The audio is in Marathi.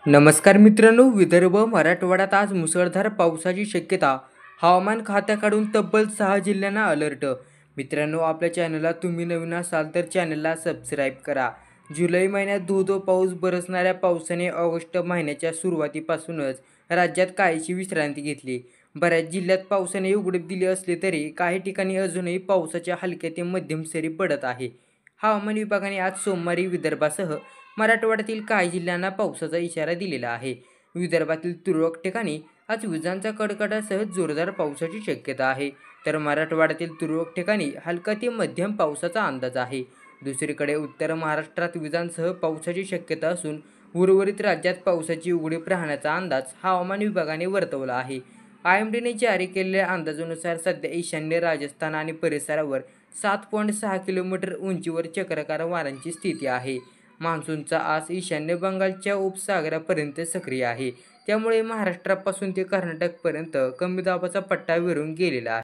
नमस्कार मित्रांनो, विदर्भ मराठवाड्यात आज मुसळधार पावसाची शक्यता. हवामान खात्याकडून तब्बल 6 जिल्ह्यांना अलर्ट. मित्रांनो, आपल्या चॅनलला तुम्ही नवीन असाल तर चॅनलला सबस्क्राईब करा. जुलै महिन्यात धो पाऊस बरसणाऱ्या पावसाने ऑगस्ट महिन्याच्या सुरुवातीपासूनच राज्यात काहीशी विश्रांती घेतली. बऱ्याच जिल्ह्यात पावसाने उघडीप दिली असली तरी काही ठिकाणी अजूनही पावसाच्या हलक्या ते मध्यम सरी पडत आहे. हवामान विभागाने आज सोमवारी विदर्भासह मराठवाड्यातील काही जिल्ह्यांना पावसाचा इशारा दिलेला आहे. विदर्भातील तुरळक ठिकाणी आज विजांचा कडकडाटासह जोरदार पावसाची शक्यता आहे, तर मराठवाड्यातील तुरळक ठिकाणी हलका ते मध्यम पावसाचा अंदाज आहे. दुसरीकडे उत्तर महाराष्ट्रात विजांसह पावसाची शक्यता असून उर्वरित राज्यात पावसाची उघडीप राहण्याचा अंदाज हवामान विभागाने वर्तवला आहे. IMDने जारी केलेल्या अंदाजानुसार सध्या ईशान्य राजस्थान आणि परिसरावर 7.6 किलोमीटर उंचीवर चक्राकार वाऱ्यांची स्थिती आहे. मान्सूनचा आज ईशान्य बंगालच्या उपसागरापर्यंत सक्रिय आहे, त्यामुळे महाराष्ट्रापासून ते कर्नाटकपर्यंत कमी दाबाचा पट्टा विरून गेलेला आहे.